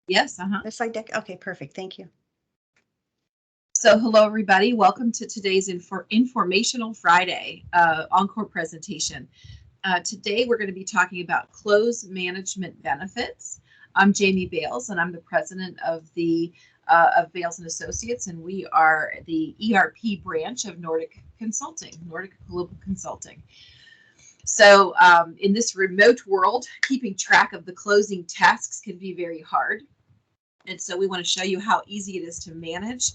Yes. The slide deck? Okay, perfect. Thank you. So hello, everybody. Welcome to today's Informational Friday Encore presentation. Today, we're going to be talking about close management benefits. I'm Jamie Bales, and I'm the president of Bales and Associates, and we are the ERP branch of Nordic Global Consulting. So in this remote world, keeping track of the closing tasks can be very hard. And so we want to show you how easy it is to manage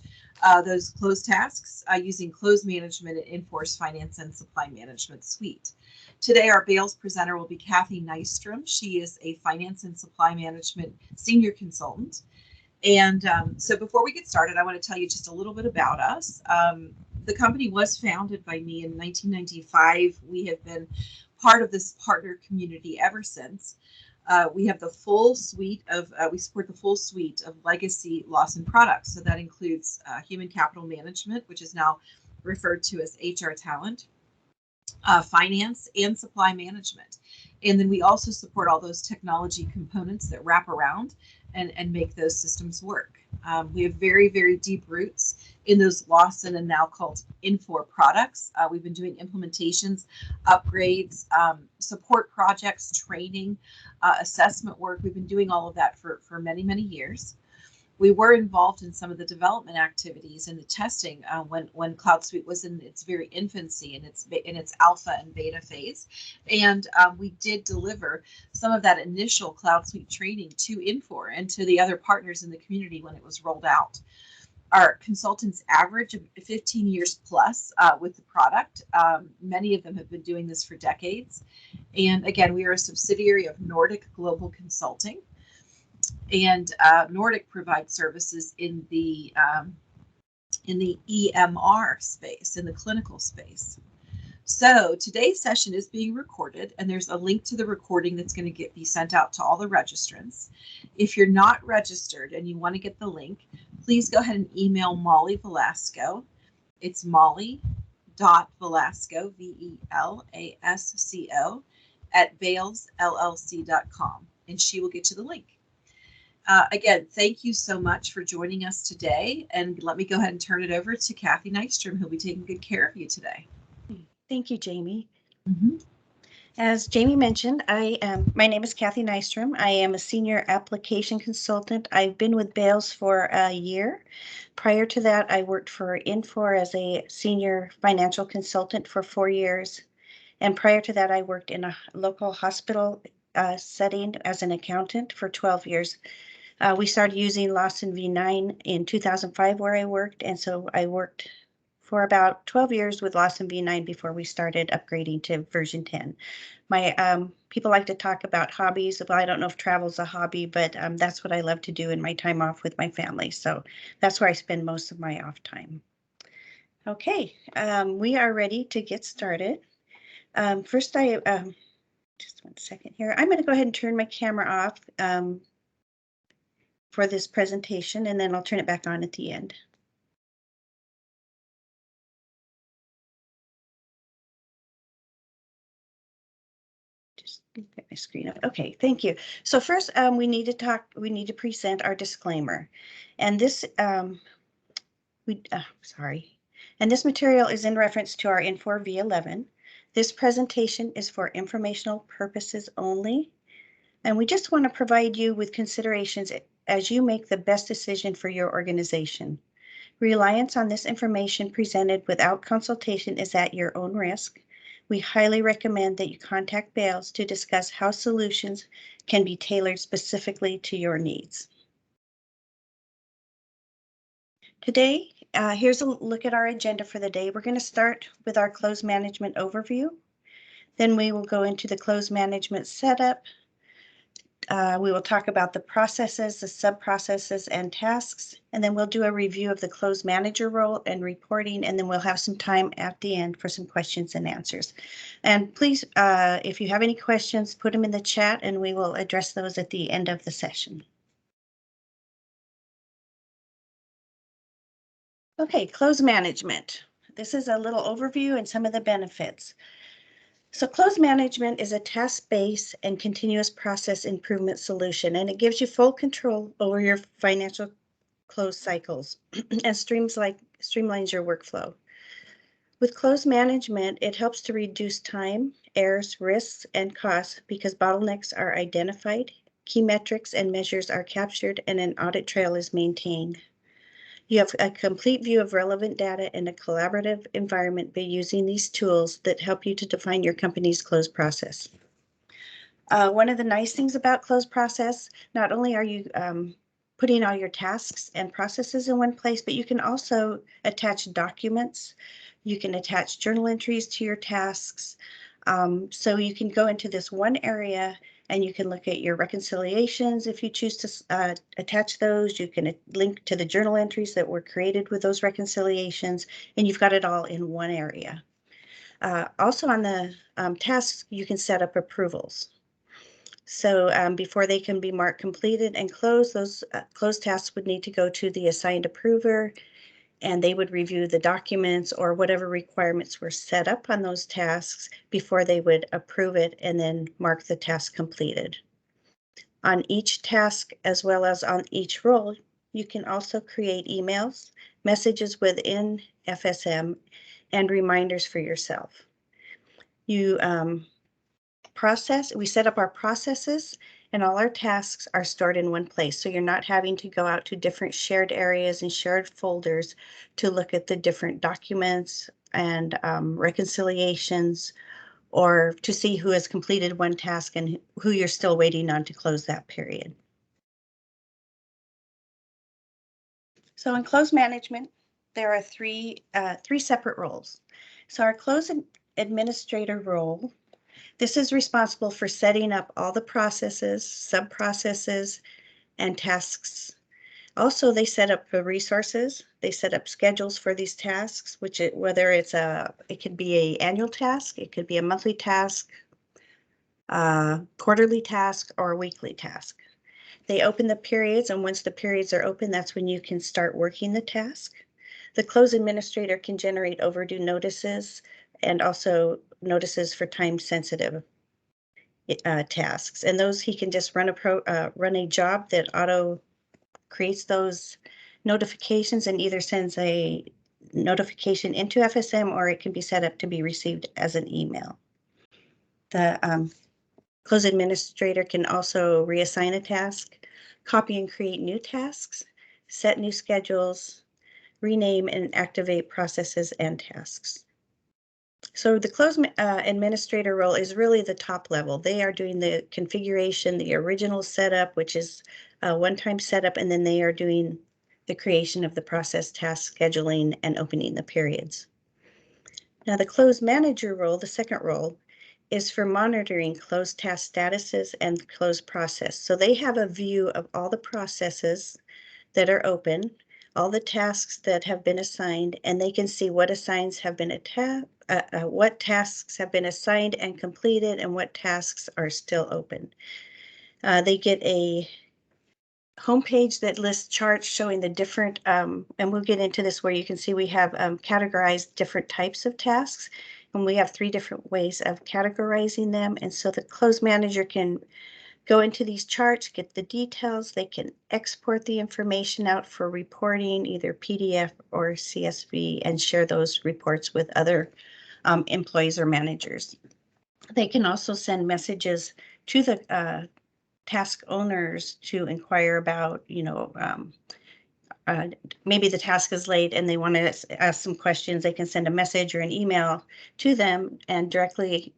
those close tasks using close management in Infor's Finance and Supply Management Suite. Today, our Bales presenter will be Kathy Nystrom. She is a Finance and Supply Management Senior Consultant. And so before we get started, I want to tell you just a little bit about us. The company was founded by me in 1995. We have been part of this partner community ever since. We have the full suite of, we support the full suite of legacy Lawson products. So that includes human capital management, which is now referred to as HR talent, finance, and supply management. And then we also support all those technology components that wrap around and make those systems work. We have very, very deep roots in those Lawson and now called Infor products. We've been doing implementations, upgrades, support projects, training, assessment work. We've been doing all of that for many, many years. We were involved in some of the development activities and the testing when Cloud Suite was in its very infancy in its alpha and beta phase, and we did deliver some of that initial Cloud Suite training to Infor and to the other partners in the community when it was rolled out. Our consultants average 15 years plus with the product. Many of them have been doing this for decades, and again, we are a subsidiary of Nordic Global Consulting. And Nordic provides services in the EMR space, in the clinical space. So today's session is being recorded, and there's a link to the recording that's going to be sent out to all the registrants. If you're not registered and you want to get the link, please go ahead and email Molly Velasco. It's molly.velasco, VELASCO, at balesllc.com, and she will get you the link. Again, thank you so much for joining us today. And let me go ahead and turn it over to Kathy Nystrom, who'll be taking good care of you today. Thank you, Jamie. As Jamie mentioned, my name is Kathy Nystrom. I am a senior application consultant. I've been with Bales for a year. Prior to that, I worked for Infor as a senior financial consultant for 4 years. And prior to that, I worked in a local hospital setting as an accountant for 12 years. We started using Lawson V9 in 2005 where I worked, and so I worked for about 12 years with Lawson V9 before we started upgrading to version 10. My people like to talk about hobbies. Well, I don't know if travel's a hobby, but that's what I love to do in my time off with my family. So that's where I spend most of my off time. Okay, we are ready to get started. First, just one second here. I'm going to go ahead and turn my camera off for this presentation, and then I'll turn it back on at the end. Just get my screen up. Okay, thank you. So first, we need to present our disclaimer, and this and this material is in reference to our Infor V11. This presentation is for informational purposes only, and we just want to provide you with considerations as you make the best decision for your organization. Reliance on this information presented without consultation is at your own risk. We highly recommend that you contact Bales to discuss how solutions can be tailored specifically to your needs. Today, here's a look at our agenda for the day. We're going to start with our close management overview. Then we will go into the close management setup. We will talk about the processes, the sub-processes, and tasks, and then we'll do a review of the close manager role and reporting, and then we'll have some time at the end for some questions and answers. And please, if you have any questions, put them in the chat, and we will address those at the end of the session. Okay, close management. This is a little overview and some of the benefits. So close management is a task-based and continuous process improvement solution, and it gives you full control over your financial close cycles and streamlines your workflow. With close management, it helps to reduce time, errors, risks, and costs because bottlenecks are identified, key metrics and measures are captured, and an audit trail is maintained. You have a complete view of relevant data in a collaborative environment by using these tools that help you to define your company's close process. One of the nice things about close process, not only are you putting all your tasks and processes in one place, but you can also attach documents. You can attach journal entries to your tasks. So you can go into this one area and you can look at your reconciliations if you choose to attach those. You can link to the journal entries that were created with those reconciliations, and you've got it all in one area. Also on the tasks, you can set up approvals. So before they can be marked completed and closed, those closed tasks would need to go to the assigned approver, and they would review the documents or whatever requirements were set up on those tasks before they would approve it and then mark the task completed. On each task, as well as on each role, you can also create emails, messages within FSM, and reminders for yourself. You we set up our processes, and all our tasks are stored in one place. So you're not having to go out to different shared areas and shared folders to look at the different documents and reconciliations, or to see who has completed one task and who you're still waiting on to close that period. So in close management, there are three separate roles. So our close administrator role, this is responsible for setting up all the processes, sub-processes, and tasks. Also, they set up the resources. They set up schedules for these tasks, whether it could be an annual task, it could be a monthly task, quarterly task, or a weekly task. They open the periods, and once the periods are open, that's when you can start working the task. The close administrator can generate overdue notices and also notices for time-sensitive tasks, and those he can just run a job that auto creates those notifications and either sends a notification into FSM, or it can be set up to be received as an email. The close administrator can also reassign a task, copy and create new tasks, set new schedules, rename and activate processes and tasks. So the close administrator role is really the top level. They are doing the configuration, the original setup, which is a one-time setup, and then they are doing the creation of the process, task scheduling, and opening the periods. Now the close manager role, the second role, is for monitoring closed task statuses and closed process. So they have a view of all the processes that are open, all the tasks that have been assigned, and they can see what assigns have been what tasks have been assigned and completed and what tasks are still open. They get a homepage that lists charts showing the different, and we'll get into this where you can see we have categorized different types of tasks, and we have 3 different ways of categorizing them. And so the close manager can go into these charts, get the details. They can export the information out for reporting, either PDF or CSV, and share those reports with other employees or managers. They can also send messages to the task owners to inquire about, maybe the task is late and they want to ask some questions. They can send a message or an email to them and directly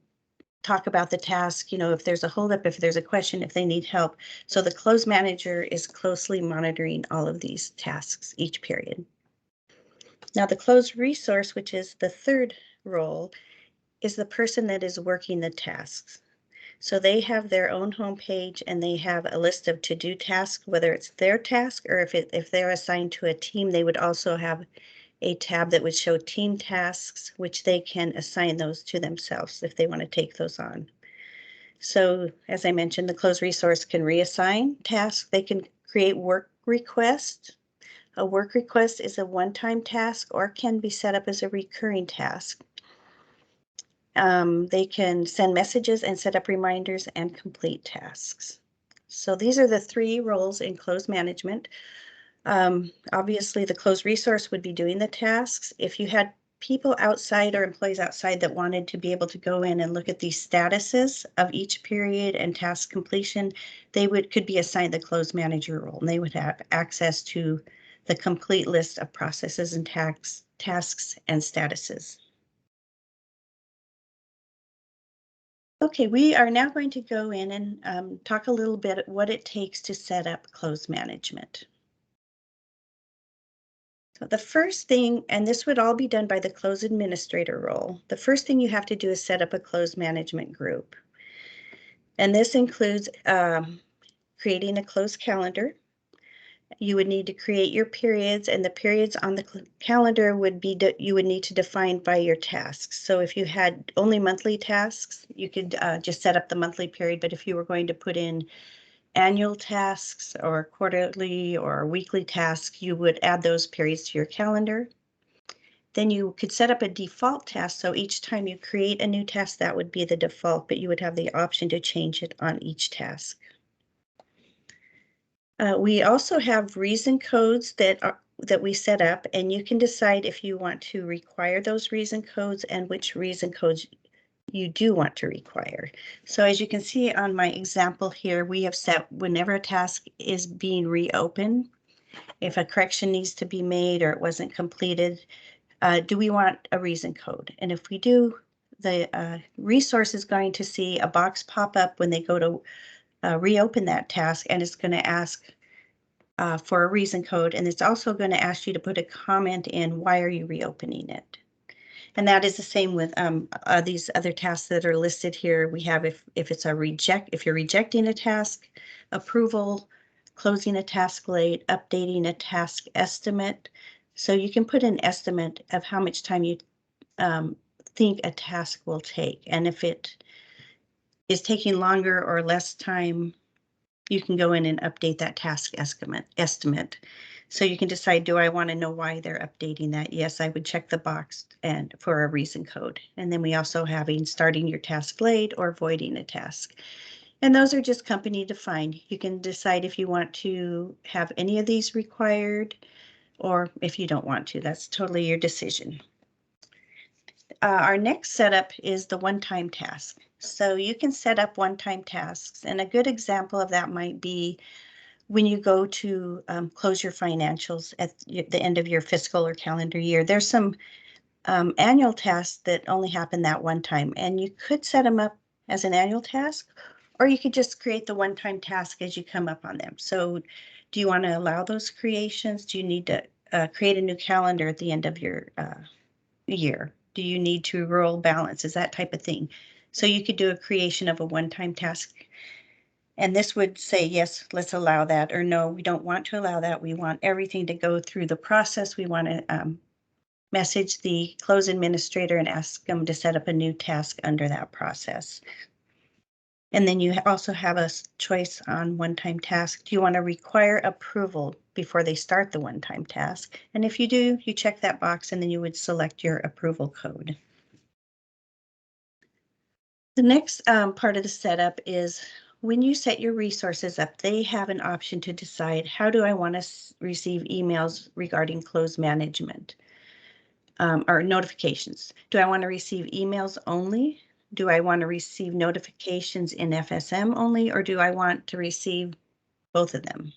talk about the task, if there's a holdup, if there's a question, if they need help. So the close manager is closely monitoring all of these tasks each period. Now the close resource, which is the third role, is the person that is working the tasks. So they have their own homepage and they have a list of to-do tasks, whether it's their task or if they're assigned to a team, they would also have a tab that would show team tasks, which they can assign those to themselves if they want to take those on. So as I mentioned, the closed resource can reassign tasks. They can create work requests. A work request is a one-time task or can be set up as a recurring task. They can send messages and set up reminders and complete tasks. So these are the 3 roles in closed management. Obviously, the closed resource would be doing the tasks. If you had people outside or employees outside that wanted to be able to go in and look at the statuses of each period and task completion, they could be assigned the closed manager role, and they would have access to the complete list of processes and tasks and statuses. Okay, we are now going to go in and talk a little bit what it takes to set up closed management. So the first thing, and this would all be done by the closed administrator role, the first thing you have to do is set up a closed management group. And this includes creating a closed calendar. You would need to create your periods, and the periods on the calendar would be, you would need to define by your tasks. So if you had only monthly tasks, you could just set up the monthly period. But if you were going to put in annual tasks or quarterly or weekly tasks, you would add those periods to your calendar. Then you could set up a default task. So each time you create a new task, that would be the default, but you would have the option to change it on each task. We also have reason codes that we set up, and you can decide if you want to require those reason codes and which reason codes you do want to require. So as you can see on my example here, we have set whenever a task is being reopened, if a correction needs to be made or it wasn't completed, do we want a reason code? And if we do, the resource is going to see a box pop up when they go to reopen that task, and it's going to ask for a reason code, and it's also going to ask you to put a comment in, why are you reopening it? And that is the same with these other tasks that are listed here. We have if it's a reject, if you're rejecting a task, approval, closing a task late, updating a task estimate. So you can put an estimate of how much time you think a task will take. And if it is taking longer or less time, you can go in and update that task estimate. So you can decide, do I want to know why they're updating that? Yes, I would check the box and for a reason code. And then we also have starting your task late or voiding a task. And those are just company defined. You can decide if you want to have any of these required or if you don't want to. That's totally your decision. Our next setup is the one-time task. So you can set up one-time tasks, and a good example of that might be when you go to close your financials at the end of your fiscal or calendar year. There's some annual tasks that only happen that one time, and you could set them up as an annual task, or you could just create the one-time task as you come up on them. So do you want to allow those creations? Do you need to create a new calendar at the end of your year? Do you need to roll balances, that type of thing? So you could do a creation of a one-time task. And this would say, yes, let's allow that, or no, we don't want to allow that. We want everything to go through the process. We want to message the close administrator and ask them to set up a new task under that process. And then you also have a choice on one-time task. Do you want to require approval before they start the one-time task? And if you do, you check that box and then you would select your approval code. The next part of the setup is when you set your resources up, they have an option to decide, how do I want to receive emails regarding closed management or notifications? Do I want to receive emails only? Do I want to receive notifications in FSM only, or do I want to receive both of them?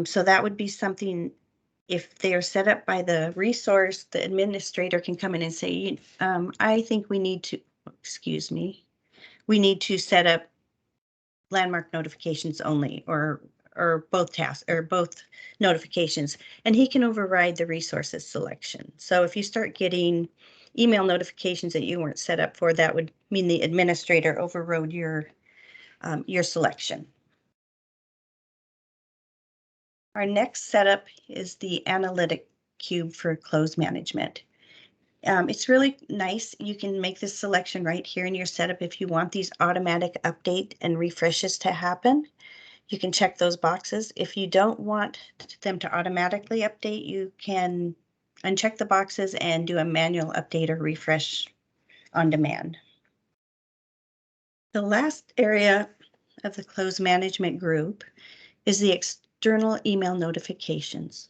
So that would be something, if they are set up by the resource, the administrator can come in and say, I think we need to, excuse me, we need to set up landmark notifications only, or both tasks or both notifications, and he can override the resources selection. So if you start getting email notifications that you weren't set up for, that would mean the administrator overrode your selection. Our next setup is the analytic cube for closed management. It's really nice. You can make this selection right here in your setup if you want these automatic update and refreshes to happen. You can check those boxes. If you don't want them to automatically update, you can uncheck the boxes and do a manual update or refresh on demand. The last area of the close management group is the external email notifications.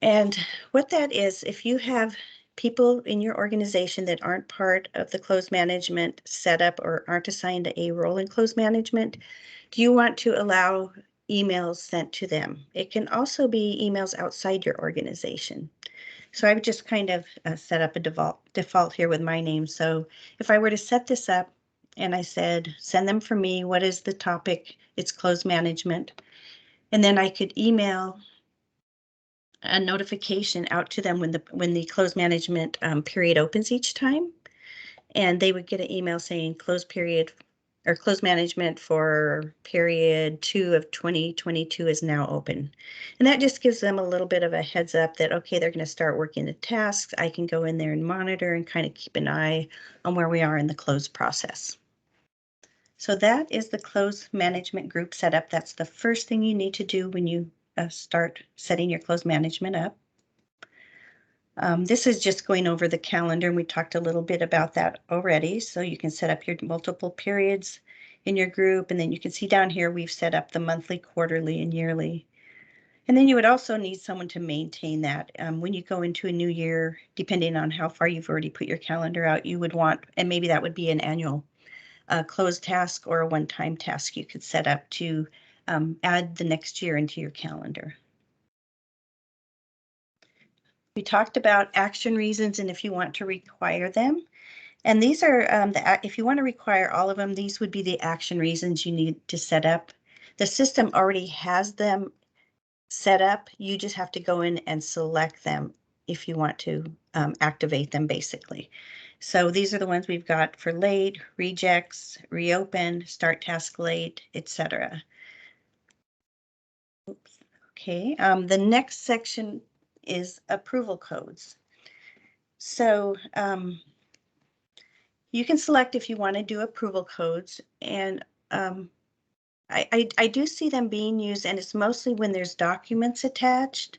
And what that is, if you have people in your organization that aren't part of the close management setup or aren't assigned a role in close management, do you want to allow emails sent to them? It can also be emails outside your organization. So I've just kind of set up a default here with my name. So if I were to set this up and I said, send them for me, what is the topic? It's close management. And then I could email a notification out to them when the close management period opens each time. And they would get an email saying close period or close management for period 2 of 2022 is now open. And that just gives them a little bit of a heads up that, okay, they're going to start working the tasks. I can go in there and monitor and kind of keep an eye on where we are in the close process. So that is the close management group setup. That's the first thing you need to do when you start setting your close management up. This is just going over the calendar, and we talked a little bit about that already. So you can set up your multiple periods in your group, and then you can see down here we've set up the monthly, quarterly, and yearly. And then you would also need someone to maintain that. When you go into a new year, depending on how far you've already put your calendar out, you would want, and maybe that would be an annual close task or a one-time task you could set up to add the next year into your calendar. We talked about action reasons and if you want to require them. And these are, if you want to require all of them, these would be the action reasons you need to set up. The system already has them set up. You just have to go in and select them if you want to activate them, basically. So these are the ones we've got for late, rejects, reopen, start task late, etc. Okay, the next section is approval codes. So you can select if you want to do approval codes, and I do see them being used, and it's mostly when there's documents attached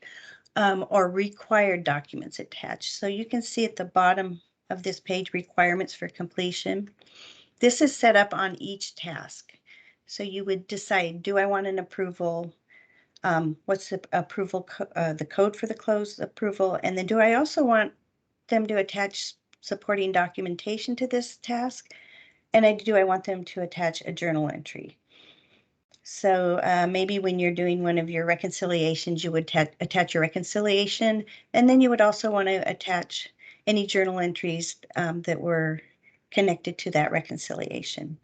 or required documents attached. So you can see at the bottom of this page, requirements for completion. This is set up on each task. So you would decide, do I want an approval? What's the approval, the code for the close approval? And then do I also want them to attach supporting documentation to this task? And do I want them to attach a journal entry? So maybe when you're doing one of your reconciliations, you would attach your reconciliation, and then you would also want to attach any journal entries that were connected to that reconciliation.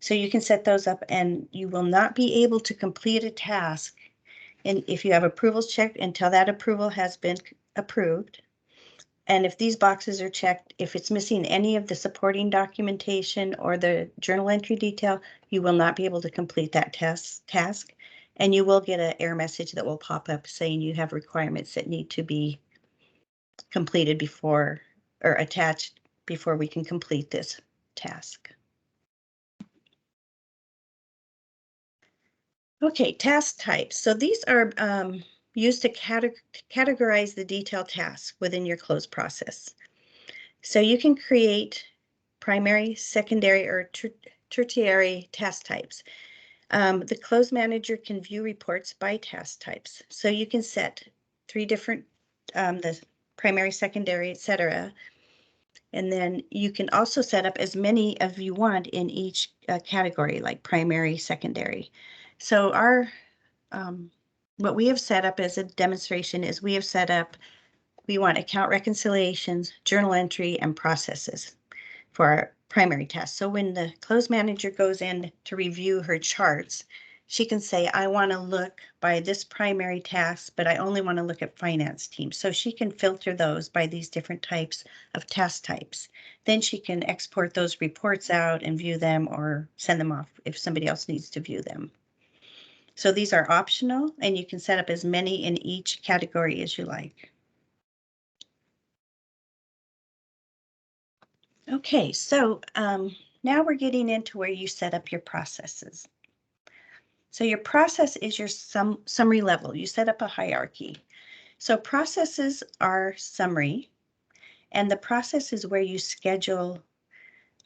So you can set those up, and you will not be able to complete a task and if you have approvals checked until that approval has been approved. And if these boxes are checked, if it's missing any of the supporting documentation or the journal entry detail, you will not be able to complete that task. And you will get an error message that will pop up saying you have requirements that need to be completed before or attached before we can complete this task. Okay, task types. So these are used to categorize the detailed tasks within your close process. So you can create primary, secondary, or tertiary task types. The close manager can view reports by task types. So you can set 3 different, the primary, secondary, etc. And then you can also set up as many as you want in each category, like primary, secondary. So our what we have set up as a demonstration is we have set up, we want account reconciliations, journal entry, and processes for our primary task. So when the close manager goes in to review her charts, she can say, I want to look by this primary task, but I only want to look at finance team. So she can filter those by these different types of task types. Then she can export those reports out and view them or send them off if somebody else needs to view them. So these are optional, and you can set up as many in each category as you like. Okay, so now we're getting into where you set up your processes. So your process is your summary level. You set up a hierarchy. So processes are summary, and the process is where you schedule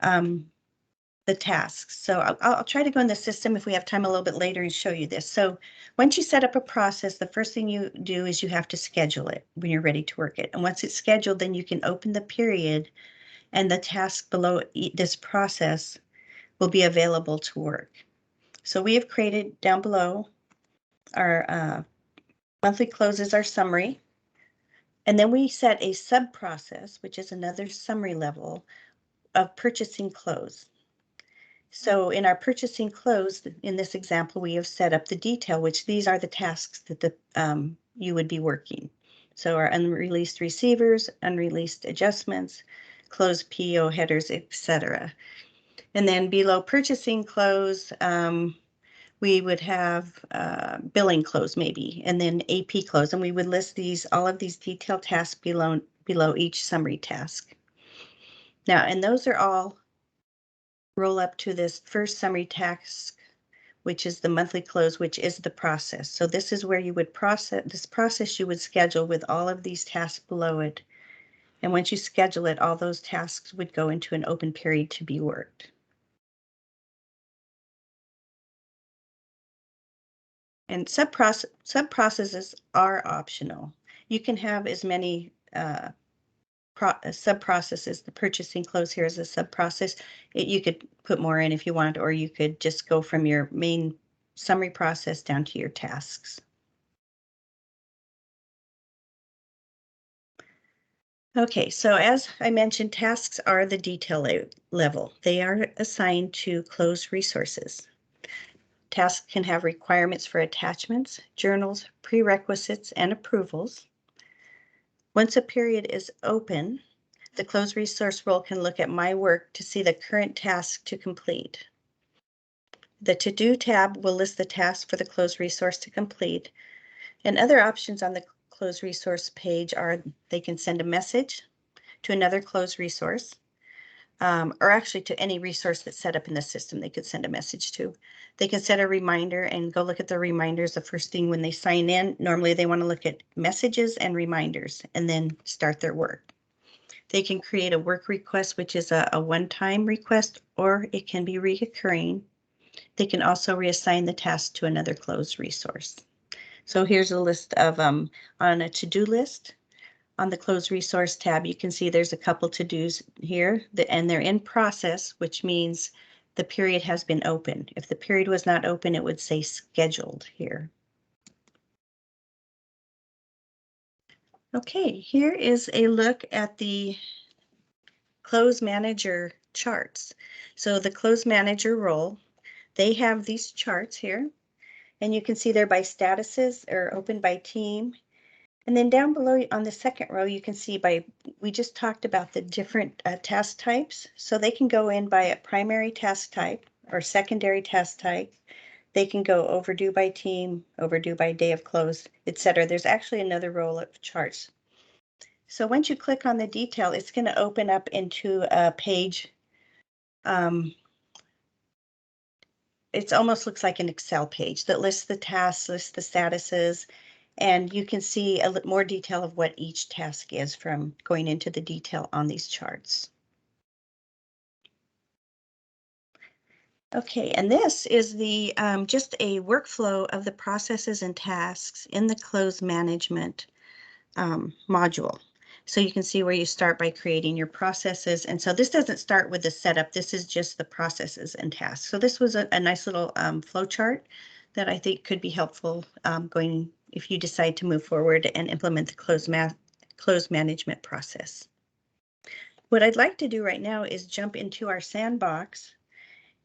the tasks. So I'll try to go in the system if we have time a little bit later and show you this. So once you set up a process, the first thing you do is you have to schedule it when you're ready to work it. And once it's scheduled, then you can open the period and the task below this process will be available to work. So we have created down below our monthly closes, our summary. And then we set a sub process, which is another summary level of purchasing close. So in our purchasing close, in this example, we have set up the detail, which these are the tasks that you would be working. So our unreleased receivers, unreleased adjustments, closed PO headers, etc. And then below purchasing close, we would have billing close maybe, and then AP close, and we would list all of these detailed tasks below each summary task. Now, and those are all roll up to this first summary task, which is the monthly close, which is the process. So this is where you would process you would schedule with all of these tasks below it. And once you schedule it, all those tasks would go into an open period to be worked. And sub-processes are optional. You can have as many sub-processes. The purchasing close here is a sub-process. You could put more in if you want, or you could just go from your main summary process down to your tasks. Okay, so as I mentioned, tasks are the detail level. They are assigned to closed resources. Tasks can have requirements for attachments, journals, prerequisites, and approvals. Once a period is open, the closed resource role can look at my work to see the current task to complete. The To-Do tab will list the task for the closed resource to complete, and other options on the closed resource page are they can send a message to another closed resource, or actually to any resource that's set up in the system they could send a message to. They can set a reminder and go look at the reminders the first thing when they sign in. Normally they want to look at messages and reminders and then start their work. They can create a work request, which is a one-time request, or it can be recurring. They can also reassign the task to another closed resource. So here's a list of, on a to-do list, on the closed resource tab, you can see there's a couple to-dos here, and they're in process, which means the period has been open. If the period was not open, it would say scheduled here. Okay, here is a look at the close manager charts. So the close manager role, they have these charts here, and you can see they're by statuses or open by team. And then down below on the second row, you can see we just talked about the different task types. So they can go in by a primary task type or secondary task type. They can go overdue by team, overdue by day of close, etc. There's actually another row of charts. So once you click on the detail, it's going to open up into a page. It almost looks like an Excel page that lists the tasks, lists the statuses, and you can see a little more detail of what each task is from going into the detail on these charts. Okay, and this is the just a workflow of the processes and tasks in the close management module. So you can see where you start by creating your processes. And so this doesn't start with the setup. This is just the processes and tasks. So this was a nice little flow chart that I think could be helpful going if you decide to move forward and implement the close management process. What I'd like to do right now is jump into our sandbox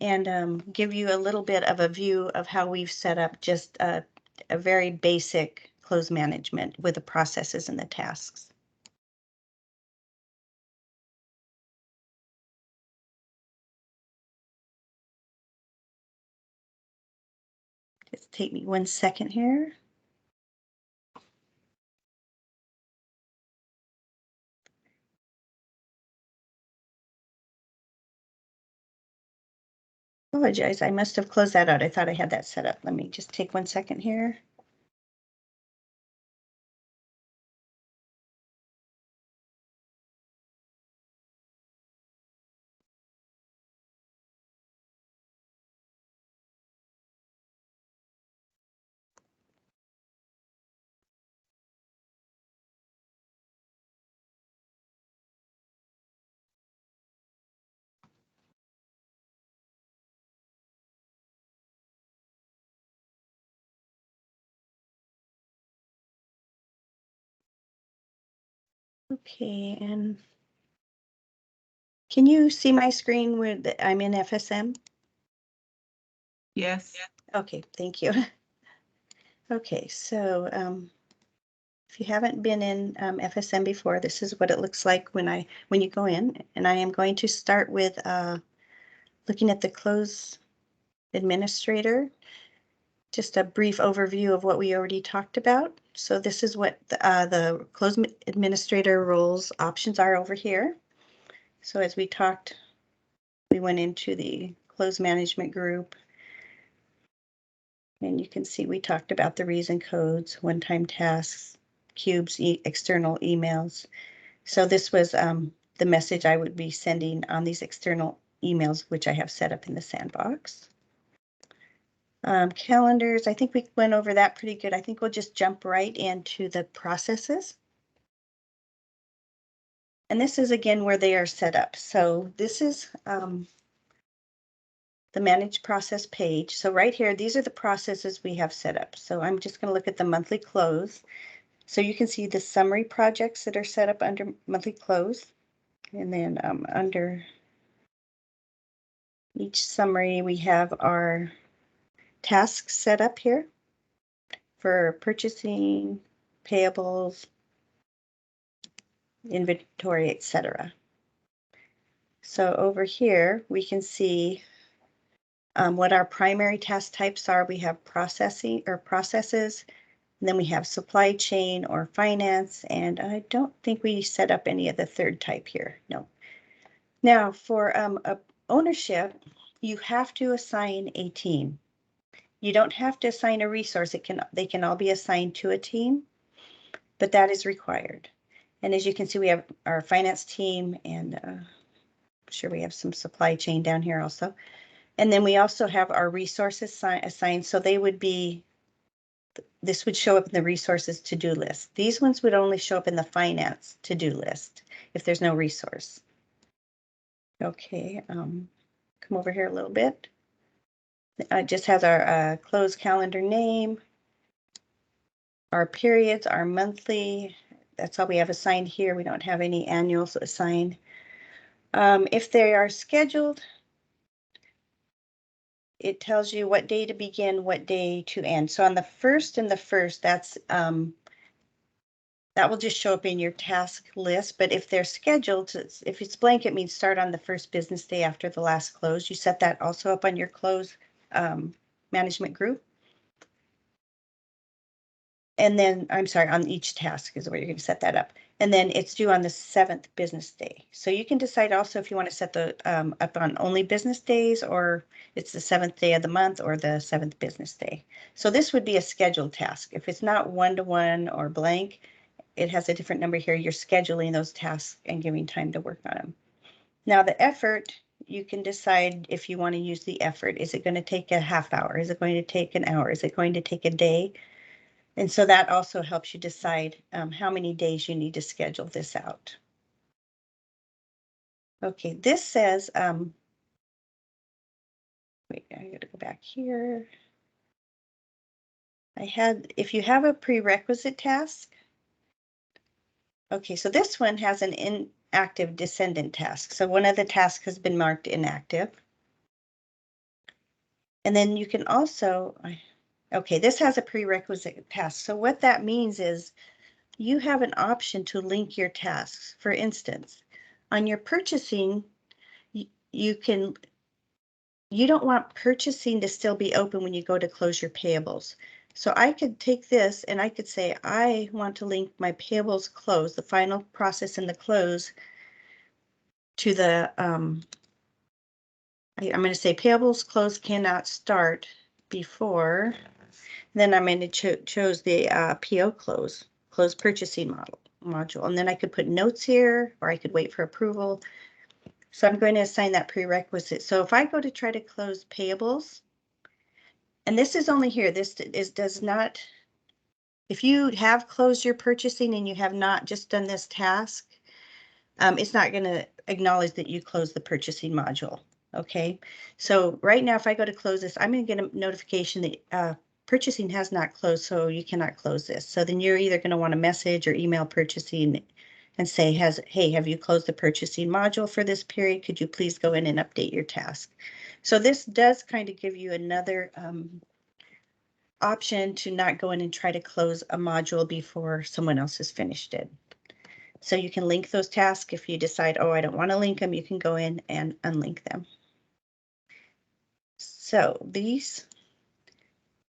and give you a little bit of a view of how we've set up just a very basic close management with the processes and the tasks. Just take me 1 second here. Apologize, I must have closed that out. I thought I had that set up. Let me just take 1 second here. Okay, and can you see my screen where I'm in FSM? Yes. Okay, thank you. Okay, so if you haven't been in FSM before, this is what it looks like when you go in. And I am going to start with looking at the close administrator. Just a brief overview of what we already talked about. So this is what the close administrator roles options are over here. So as we talked, we went into the close management group. And you can see we talked about the reason codes, one-time tasks, cubes, external emails. So this was the message I would be sending on these external emails, which I have set up in the sandbox. Calendars, I think we went over that pretty good. I think we'll just jump right into the processes. And this is again where they are set up. So this is the manage process page. So right here, these are the processes we have set up. So I'm just going to look at the monthly close. So you can see the summary projects that are set up under monthly close. And then under each summary, we have our tasks set up here for purchasing, payables, inventory, etc. So over here, we can see what our primary task types are. We have processing or processes, and then we have supply chain or finance, and I don't think we set up any of the third type here. No. Now for ownership, you have to assign a team. You don't have to assign a resource. They can all be assigned to a team, but that is required. And as you can see, we have our finance team, and I'm sure we have some supply chain down here also. And then we also have our resources assigned. So they would be, this would show up in the resources to-do list. These ones would only show up in the finance to-do list if there's no resource. Okay, come over here a little bit. It just has our close calendar name, our periods, our monthly. That's all we have assigned here. We don't have any annuals assigned. If they are scheduled, it tells you what day to begin, what day to end. So on the first and the first, that's that will just show up in your task list. But if they're scheduled, if it's blank, it means start on the first business day after the last close. You set that also up on your close management group. And then, I'm sorry, on each task is where you're going to set that up. And then it's due on the 7th business day. So you can decide also if you want to set the up on only business days, or it's the 7th day of the month or the 7th business day. So this would be a scheduled task. If it's not one-to-one or blank, it has a different number here. You're scheduling those tasks and giving time to work on them. Now the effort, you can decide if you want to use the effort. Is it going to take a half hour? Is it going to take an hour? Is it going to take a day? And so that also helps you decide how many days you need to schedule this out. Okay, this says, wait, I gotta go back here. If you have a prerequisite task. Okay, so this one has an inactive descendant task. So one of the tasks has been marked inactive. And then you can also, okay, this has a prerequisite task. So what that means is you have an option to link your tasks. For instance, on your purchasing, you don't want purchasing to still be open when you go to close your payables. So I could take this and I could say, I want to link my payables close, the final process in the close, to the, I'm going to say payables close cannot start before, then I'm going to choose the PO close purchasing module. And then I could put notes here, or I could wait for approval. So I'm going to assign that prerequisite. So if I go to try to close payables, and this is only here, does not, if you have closed your purchasing and you have not just done this task, it's not going to acknowledge that you closed the purchasing module. Okay, so right now, if I go to close this, I'm going to get a notification that purchasing has not closed, so you cannot close this. So then you're either going to want to message or email purchasing and say, hey, have you closed the purchasing module for this period? Could you please go in and update your task? So this does kind of give you another option to not go in and try to close a module before someone else has finished it. So you can link those tasks. If you decide, oh, I don't want to link them, you can go in and unlink them. So this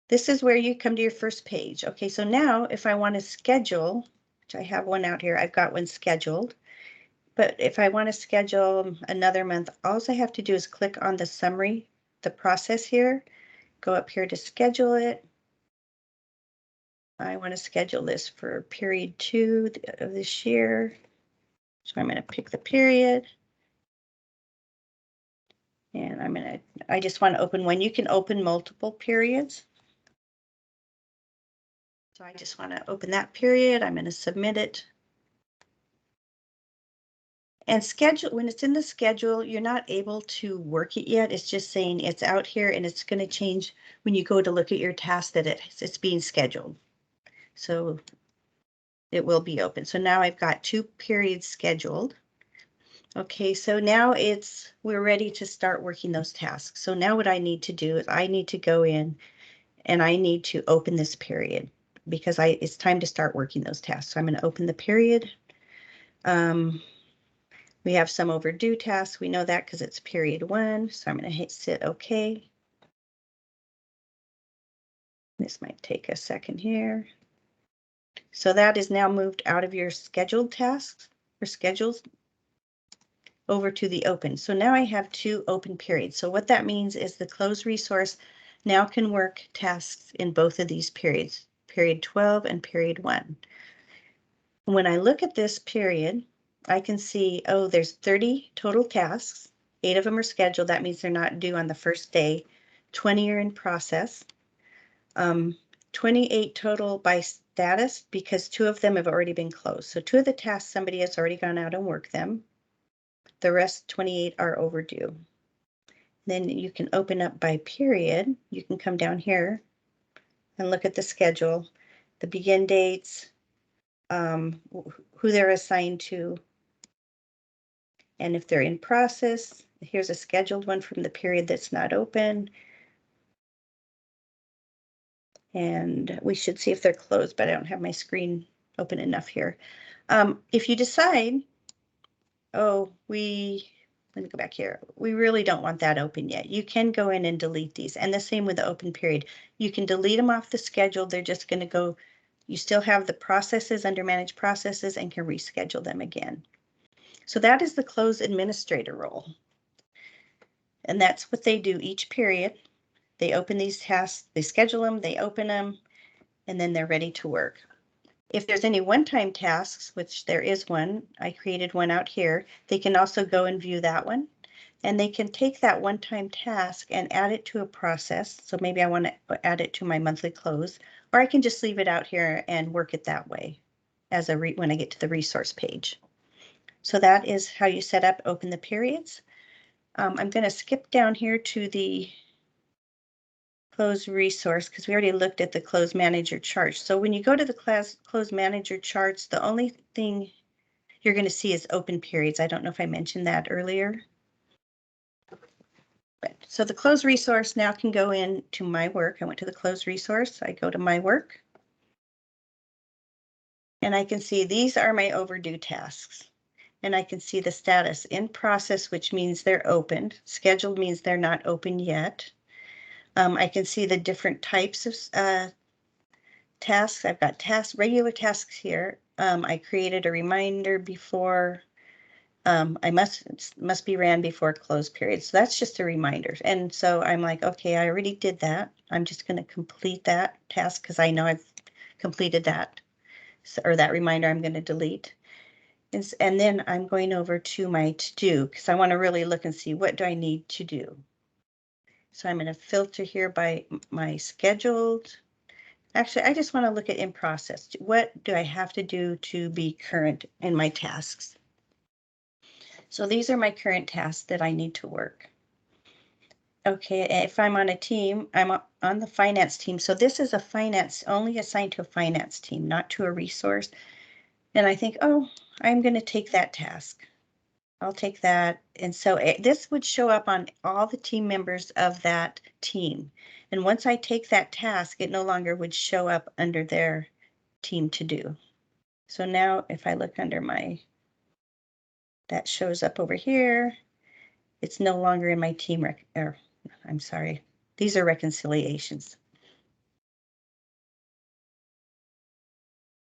is where you come to your first page. Okay, so now if I want to schedule, which I have one out here, I've got one scheduled. But if I want to schedule another month, all I have to do is click on the summary, the process here, go up here to schedule it. I want to schedule this for period 2 of this year. So I'm going to pick the period. And I just want to open one. You can open multiple periods. So I just want to open that period. I'm going to submit it. And schedule, when it's in the schedule, you're not able to work it yet. It's just saying it's out here and it's going to change when you go to look at your task that it's being scheduled. So it will be open. So now I've got 2 periods scheduled. Okay, so now we're ready to start working those tasks. So now what I need to do is I need to go in and I need to open this period because it's time to start working those tasks. So I'm going to open the period. We have some overdue tasks. We know that because it's period 1. So I'm going to hit OK. This might take a second here. So that is now moved out of your scheduled tasks or schedules over to the open. So now I have 2 open periods. So what that means is the closed resource now can work tasks in both of these periods, period 12 and period 1. When I look at this period, I can see, oh, there's 30 total tasks. 8 of them are scheduled. That means they're not due on the first day. 20 are in process. 28 total by status because 2 of them have already been closed. So 2 of the tasks, somebody has already gone out and worked them. The rest 28 are overdue. Then you can open up by period. You can come down here and look at the schedule, the begin dates, who they're assigned to, and if they're in process. Here's a scheduled one from the period that's not open. And we should see if they're closed, but I don't have my screen open enough here. If you decide, oh, let me go back here. We really don't want that open yet. You can go in and delete these. And the same with the open period. You can delete them off the schedule. They're just going to go, you still have the processes under manage processes and can reschedule them again. So that is the close administrator role. And that's what they do each period. They open these tasks, they schedule them, they open them, and then they're ready to work. If there's any one-time tasks, which there is one, I created one out here, they can also go and view that one. And they can take that one-time task and add it to a process. So maybe I want to add it to my monthly close, or I can just leave it out here and work it that way as when I get to the resource page. So that is how you set up open the periods. I'm going to skip down here to the close resource because we already looked at the close manager charts. So when you go to the close manager charts, the only thing you're going to see is open periods. I don't know if I mentioned that earlier. So the close resource now can go into my work. I went to the close resource. I go to my work. And I can see these are my overdue tasks. And I can see the status in process, which means they're opened. Scheduled means they're not open yet. I can see the different types of tasks. I've got regular tasks here. I created a reminder before. I must be ran before close period. So that's just a reminder. And so I'm like, okay, I already did that. I'm just going to complete that task because I know I've completed that. So, or that reminder I'm going to delete. And then I'm going over to my to-do because I want to really look and see what do I need to do. So I'm going to filter here by my scheduled. Actually, I just want to look at in process. What do I have to do to be current in my tasks? So these are my current tasks that I need to work. Okay, if I'm on a team, I'm on the finance team. So this is a finance, only assigned to a finance team, not to a resource. And I think, oh, I'm going to take that task. I'll take that. And so this would show up on all the team members of that team. And once I take that task, it no longer would show up under their team to do. So now if I look under my, that shows up over here. It's no longer in my team I'm sorry. These are reconciliations.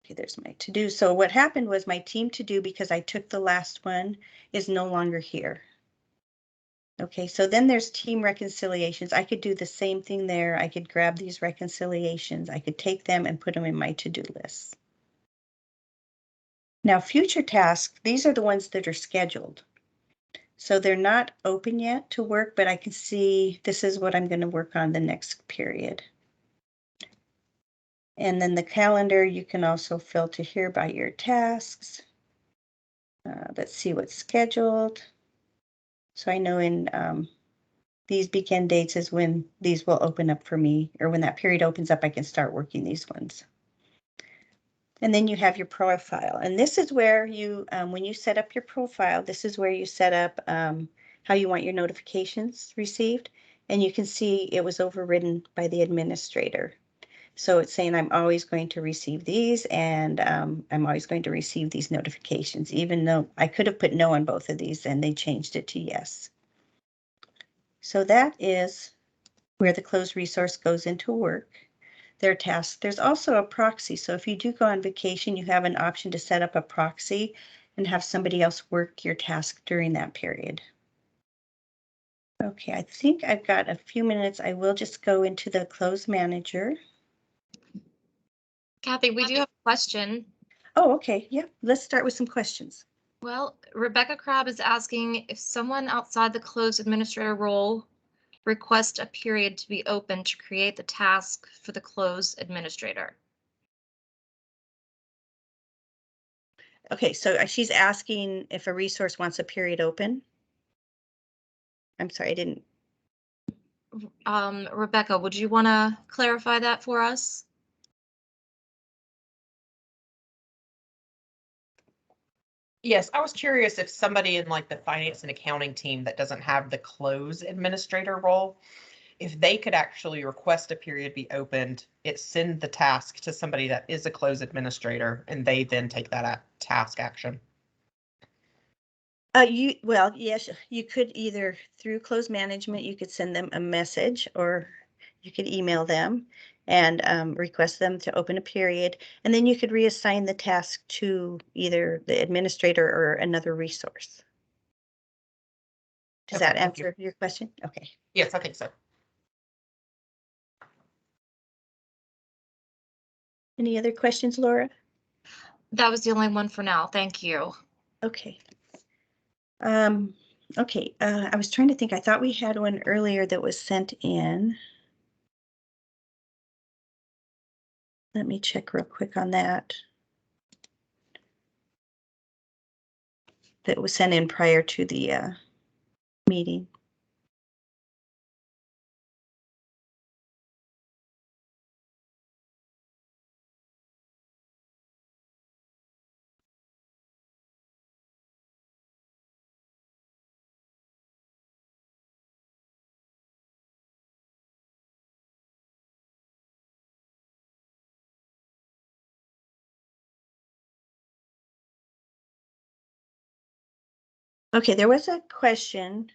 Okay, there's my to do. So what happened was my team to do, because I took the last one, is no longer here. Okay, so then there's team reconciliations. I could do the same thing there. I could grab these reconciliations. I could take them and put them in my to-do list. Now, future tasks, these are the ones that are scheduled. So they're not open yet to work, but I can see this is what I'm going to work on the next period. And then the calendar, you can also filter here by your tasks. Let's see what's scheduled. So I know in these begin dates is when these will open up for me, or when that period opens up, I can start working these ones. And then you have your profile. And this is where you, when you set up your profile, this is where you set up how you want your notifications received. And you can see it was overridden by the administrator. So it's saying I'm always going to receive these, and I'm always going to receive these notifications, even though I could have put no on both of these and they changed it to yes. So that is where the closed resource goes into work. Their tasks. There's also a proxy. So if you do go on vacation, you have an option to set up a proxy and have somebody else work your task during that period. Okay, I think I've got a few minutes. I will just go into the closed manager. Kathy, we do have a question. Oh, okay. Yeah, let's start with some questions. Well, Rebecca Crabb is asking if someone outside the closed administrator role requests a period to be open to create the task for the closed administrator. Okay, so she's asking if a resource wants a period open. I'm sorry, I didn't. Rebecca, would you want to clarify that for us? Yes, I was curious if somebody in like the finance and accounting team that doesn't have the close administrator role, if they could actually request a period be opened, it send the task to somebody that is a close administrator, and they then take that task action. Well, yes, you could either through closed management, you could send them a message, or you could email them and request them to open a period, and then you could reassign the task to either the administrator or another resource. Does that answer your question? Okay. Yes, I think so. Any other questions, Laura? That was the only one for now. Thank you. Okay. Okay, I was trying to think. I thought we had one earlier that was sent in. Let me check real quick on that. That was sent in prior to the meeting. Okay, there was a question.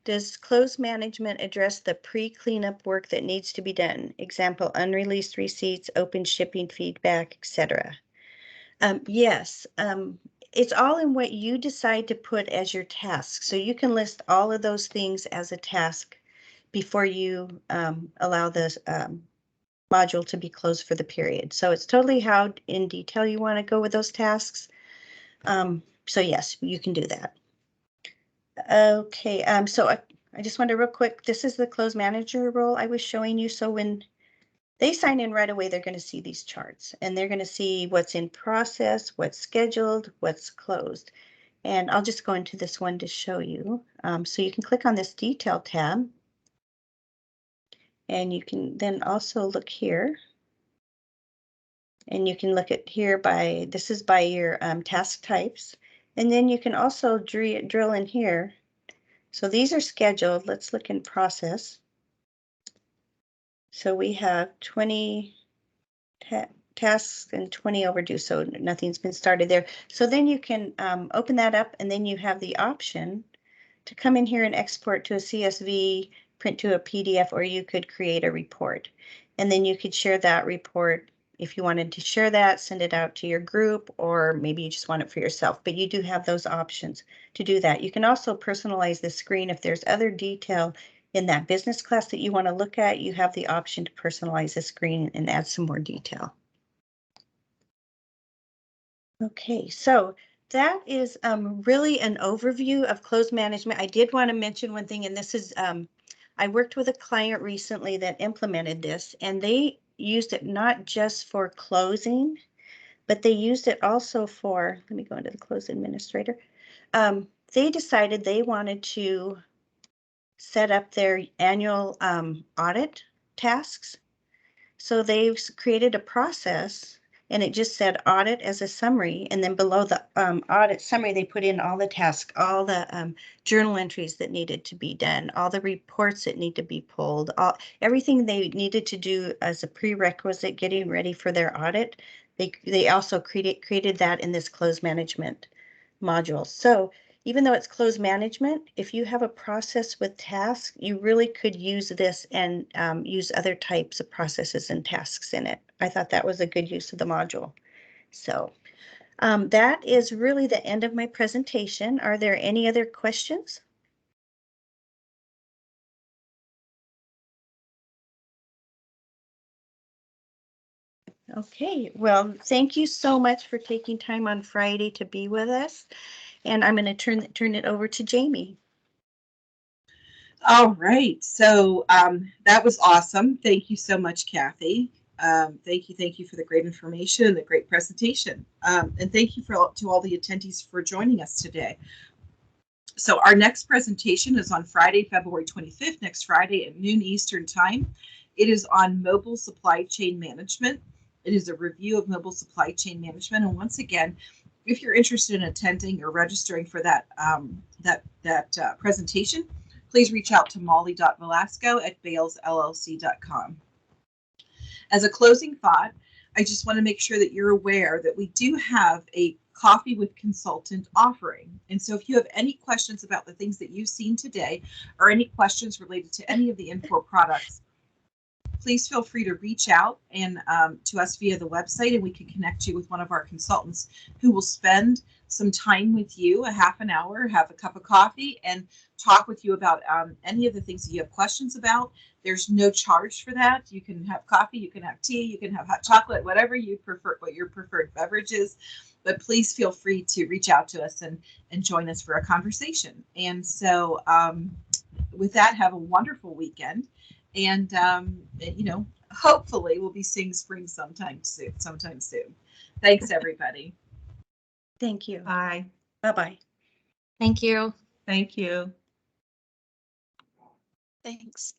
Does closed management address the pre-cleanup work that needs to be done? Example, unreleased receipts, open shipping feedback, etc. Yes, it's all in what you decide to put as your task. So you can list all of those things as a task before you allow this module to be closed for the period. So it's totally how in detail you want to go with those tasks. So yes, you can do that. Okay, so I just wanted real quick, this is the closed manager role I was showing you. So when they sign in right away, they're going to see these charts, and they're going to see what's in process, what's scheduled, what's closed. And I'll just go into this one to show you. So you can click on this detail tab, and you can then also look here. And you can look at here by, this is by your task types. And then you can also drill in here. So these are scheduled. Let's look in process. So we have 20 tasks and 20 overdue, so nothing's been started there. So then you can open that up, and then you have the option to come in here and export to a CSV, print to a PDF, or you could create a report. And then you could share that report if you wanted to share that, send it out to your group, or maybe you just want it for yourself. But you do have those options to do that. You can also personalize the screen if there's other detail in that business class that you want to look at. You have the option to personalize the screen and add some more detail. Okay, so that is really an overview of close management. I did want to mention one thing, and this is, I worked with a client recently that implemented this, and they used it not just for closing, but they used it also for, let me go into the close administrator. They decided they wanted to set up their annual audit tasks. So they've created a process, and it just said audit as a summary. And then below the audit summary, they put in all the tasks, all the journal entries that needed to be done, all the reports that need to be pulled, everything they needed to do as a prerequisite getting ready for their audit. They also created that in this close management module. So even though it's close management, if you have a process with tasks, you really could use this and use other types of processes and tasks in it. I thought that was a good use of the module. So that is really the end of my presentation. Are there any other questions? Okay, well, thank you so much for taking time on Friday to be with us. And I'm going to turn it over to Jamie. All right. So that was awesome. Thank you so much, Kathy. Thank you for the great information and the great presentation. And thank you to all the attendees for joining us today. So our next presentation is on Friday, February 25th, next Friday at noon Eastern time. It is on mobile supply chain management. It is a review of mobile supply chain management. And once again, if you're interested in attending or registering for that presentation, please reach out to molly.velasco@balesllc.com. As a closing thought, I just want to make sure that you're aware that we do have a coffee with consultant offering. And so if you have any questions about the things that you've seen today or any questions related to any of the Infor products, please feel free to reach out and to us via the website, and we can connect you with one of our consultants who will spend some time with you, a half an hour, have a cup of coffee, and talk with you about any of the things that you have questions about. There's no charge for that. You can have coffee, you can have tea, you can have hot chocolate, whatever you prefer, what your preferred beverage is. But please feel free to reach out to us and join us for a conversation. And so with that, have a wonderful weekend. And, hopefully we'll be seeing spring sometime soon. Thanks, everybody. Thank you. Bye. Bye-bye. Thank you. Thank you. Thanks.